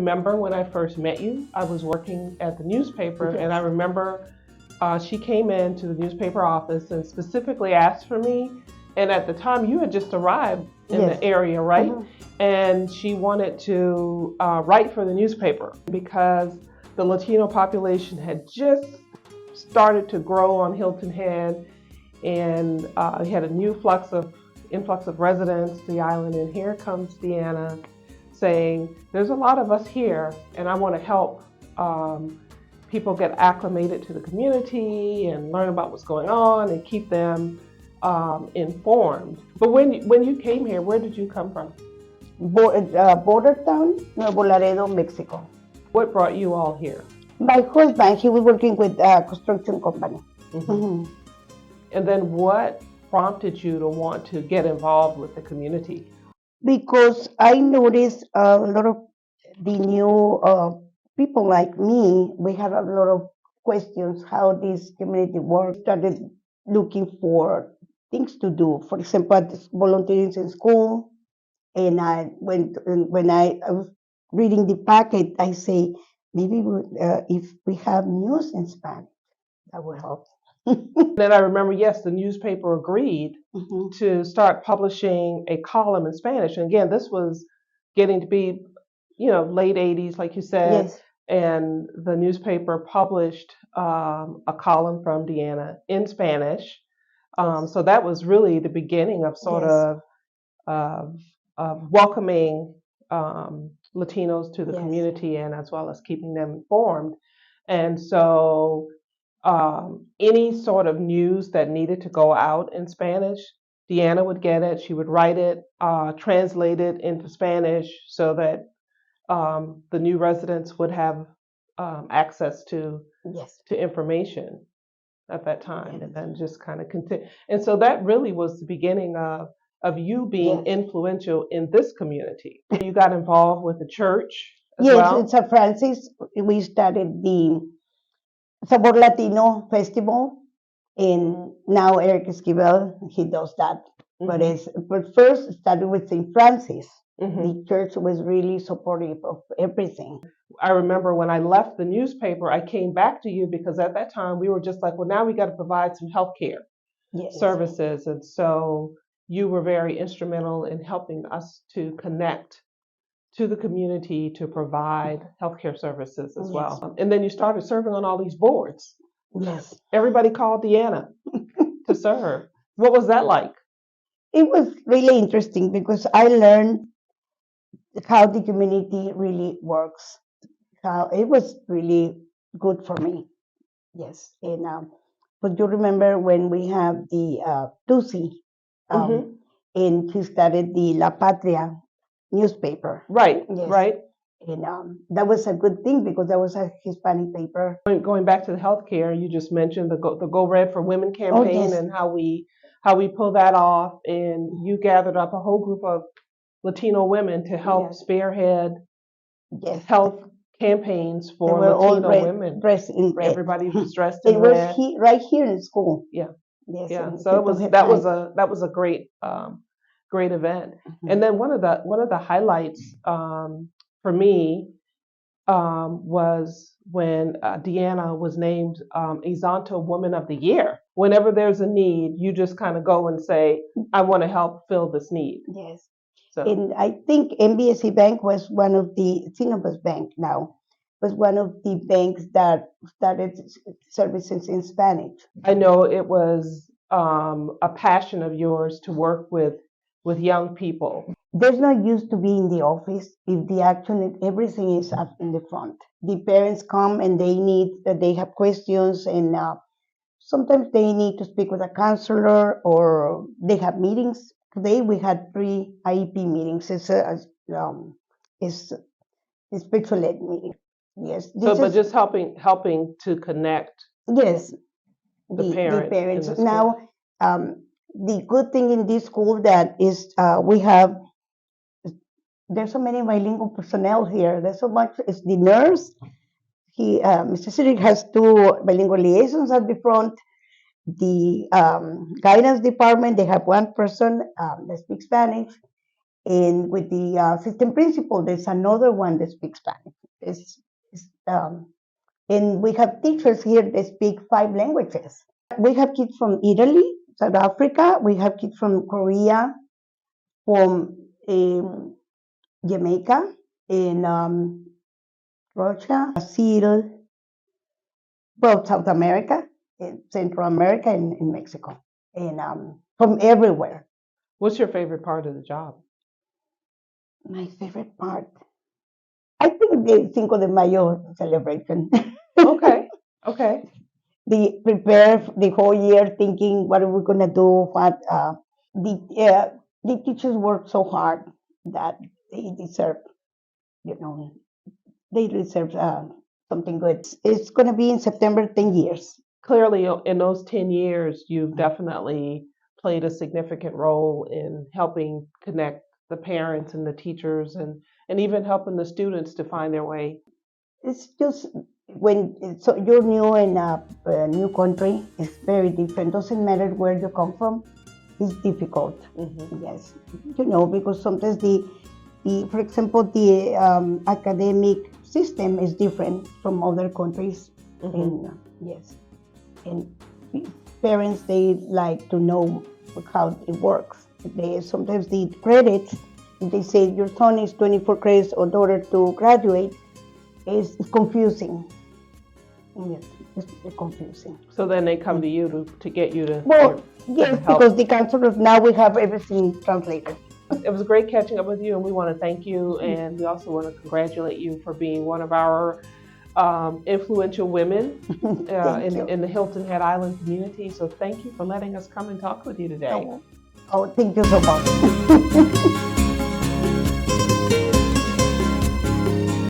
remember when I first met you, I was working at the newspaper, Yes. and I remember she came into the newspaper office and specifically asked for me. And at the time, you had just arrived in Yes. the area, right? Mhm. And she wanted to write for the newspaper because the Latino population had just started to grow on Hilton Head, and we had a new influx of residents to the island. And here comes Diana saying, there's a lot of us here, and I want to help people get acclimated to the community and learn about what's going on and keep them informed. But when you came here, where did you come from? Border town, Nuevo Laredo, Mexico. What brought you all here? My husband, he was working with a construction company. Mm-hmm. Mm-hmm. And then what prompted you to want to get involved with the community? Because I noticed a lot of the new people like me, we had a lot of questions how this community works. Started looking for things to do. For example, volunteering in school. And when I was reading the packet, I say, maybe if we have news in Spanish, that will help. Then I remember, yes, the newspaper agreed Mm-hmm. to start publishing a column in Spanish. And again, this was getting to be, late 80s, like you said. Yes. And the newspaper published a column from Diana in Spanish. So that was really the beginning of sort Yes. of welcoming Latinos to the Yes. community, and as well as keeping them informed. And so any sort of news that needed to go out in Spanish, Diana would get it. She would write it, translate it into Spanish so that the new residents would have access to Yes. information at that time. Yes. And then just kind of continue. And so that really was the beginning of you being Yes. influential in this community. You got involved with the church as Yes, well? in San Francis, we started the Sabor Latino Festival, and now Eric Esquivel, he does that. But first it started with St. Francis. Mhm. The church was really supportive of everything. I remember when I left the newspaper, I came back to you because at that time we were just like, well, now we got to provide some healthcare Yes. services. And so you were very instrumental in helping us to connect to the community to provide healthcare services as Yes. well. And then you started serving on all these boards. Yes. Everybody called Deanna to serve. What was that like? It was really interesting because I learned how the community really works. How it was really good for me. Yes. And but you remember when we have the Tusi, Mhm. and she started the La Patria newspaper. Right, Yes. right. And that was a good thing because that was a Hispanic paper. Going back to the healthcare, you just mentioned the Go Red for Women campaign. Yes. And how we pulled that off, and you gathered up a whole group of Latino women to help Yes. spearhead Yes. health campaigns They for were all Latino women. dressed in red. Everybody was dressed in It was red. right here in school. Yeah. Yes. Yeah. in So Hilton Head that Island. was a great great event. Mhm. And then one of the highlights for me was when Deanna was named Izanto Woman of the Year. Whenever there's a need, you just kind of go and say, I want to help fill this need. Yes. So And I think MBSE Bank was one of the, Sinopus Bank now, was one of the banks that started services in Spanish. I know it was a passion of yours to work with young people. There's no use to be in the office if the action, everything is up in the front. The parents come and they have questions, and sometimes they need to speak with a counselor or they have meetings. Today we had 3 IEP meetings. It's a special ed meeting. Yes. But just helping to connect. Yes, The the parents in parents. the school. Now, the good thing in this school that is there's so many bilingual personnel here. There's so much. It's the nurse. Mr. Cedric has 2 bilingual liaisons at the front. The guidance department, they have 1 person that speaks Spanish, And with the assistant principal, there's another one that speaks Spanish. It's, and we have teachers here that speak 5 languages. We have kids from Italy, South Africa. We have kids from Korea, from Jamaica, in Russia, Brazil, well, South America, in Central America, and in Mexico, and from everywhere. What's your favorite part of the job? My favorite part, I think the Cinco de Mayo celebration. Okay, okay. They prepare the whole year thinking what are we gonna do, what the teachers work so hard that they deserve, you know, they deserve something good. It's gonna be in September, 10 years. Clearly, in those 10 years, you've definitely played a significant role in helping connect the parents and the teachers and even helping the students to find their way. It's just when so you're new in a new country, it's very different. Doesn't matter where you come from, it's difficult. Yes, because sometimes the for example the academic system is different from other countries, and yes, and parents they like to know how it works. They sometimes the credits. If they say your son is 24 credits in order to graduate, is confusing. Yes, it's confusing. So then they come to you to get you to. Well, yes, help. because the council of now we have everything translated. It was great catching up with you, and we want to thank you, and we also want to congratulate you for being one of our influential women in the Hilton Head Island community. So thank you for letting us come and talk with you today. Oh, thank you so much.